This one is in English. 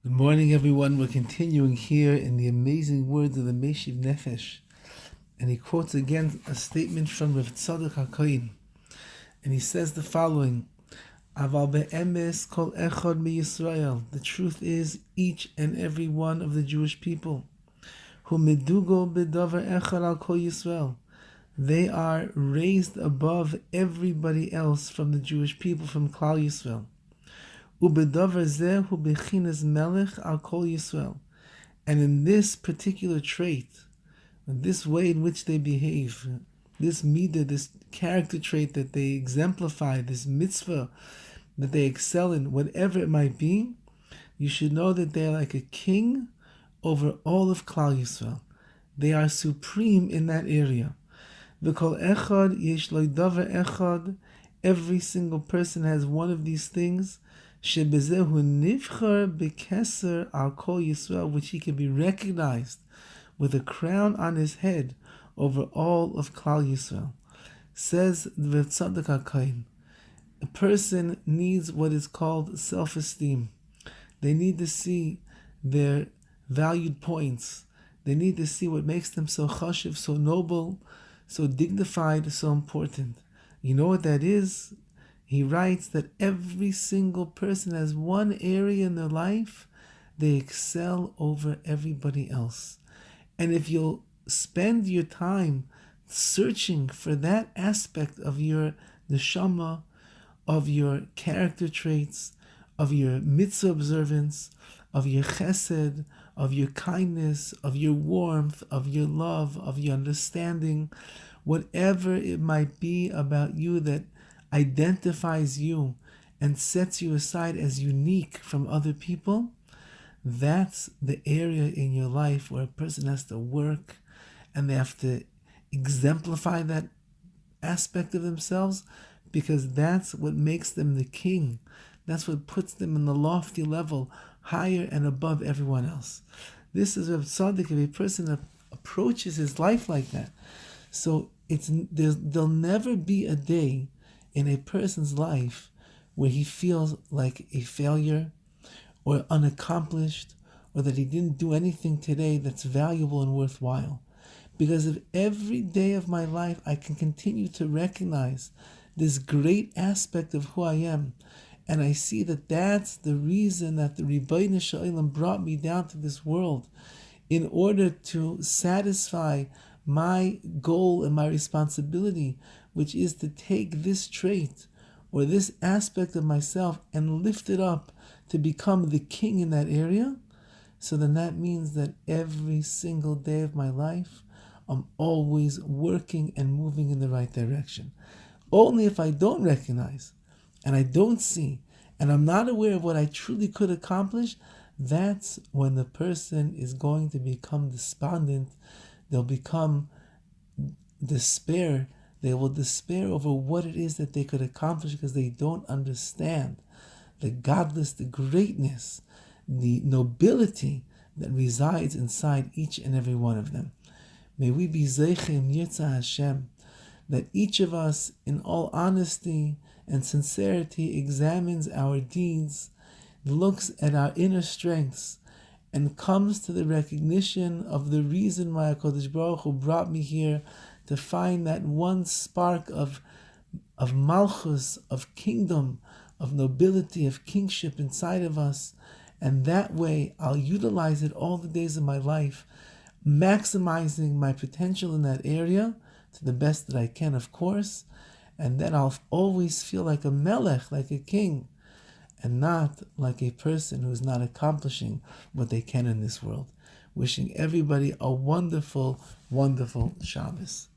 Good morning, everyone. We're continuing here in the amazing words of the Meishiv Nefesh. And he quotes again a statement from Rav Tzadok HaKohen. And he says the following, Aval be'emes kol echad miYisrael. The truth is, each and every one of the Jewish people, hu medugo bedavar echad al kol Yisrael. They are raised above everybody else from the Jewish people, from Klal Yisrael. Ubedavar zeh hu bechinas melech al kol Yisrael. And in this particular trait, this way in which they behave, this midah, this character trait that they exemplify, this mitzvah that they excel in, whatever it might be, you should know that they are like a king over all of Klal Yisrael. They are supreme in that area. V'kol echad yesh lo davar echad. Every single person has one of these things, shebezehu nivchar bekeser al kol Yisrael, which he can be recognized with a crown on his head over all of Klal Yisrael. Says the Tzadok HaKohen, a person needs what is called self-esteem. They need to see their valued points. They need to see what makes them so chashiv, so noble, so dignified, so important. You know what that is? He writes that every single person has one area in their life they excel over everybody else. And if you'll spend your time searching for that aspect of your neshama, of your character traits, of your mitzvah observance, of your chesed, of your kindness, of your warmth, of your love, of your understanding, whatever it might be about you that identifies you and sets you aside as unique from other people, that's the area in your life where a person has to work and they have to exemplify that aspect of themselves, because that's what makes them the king. That's what puts them in the lofty level, higher and above everyone else. This is a tzaddik, if a person approaches his life like that. So there'll never be a day in a person's life where he feels like a failure or unaccomplished, or that he didn't do anything today that's valuable and worthwhile. Because if every day of my life I can continue to recognize this great aspect of who I am, and I see that that's the reason that the Rabbi Shalom brought me down to this world, in order to satisfy my goal and my responsibility, which is to take this trait or this aspect of myself and lift it up to become the king in that area. So then that means that every single day of my life, I'm always working and moving in the right direction. Only if I don't recognize and I don't see and I'm not aware of what I truly could accomplish, that's when the person is going to become despondent. They'll become despair. They will despair over what it is that they could accomplish, because they don't understand the godless, the greatness, the nobility that resides inside each and every one of them. May we be zeichem yirtzeh Hashem, that each of us, in all honesty and sincerity, examines our deeds, looks at our inner strengths, and comes to the recognition of the reason why HaKadosh Baruch Hu brought me here, to find that one spark of malchus, of kingdom, of nobility, of kingship inside of us. And that way I'll utilize it all the days of my life, maximizing my potential in that area to the best that I can, of course. And then I'll always feel like a melech, like a king, and not like a person who's not accomplishing what they can in this world. Wishing everybody a wonderful, wonderful Shabbos.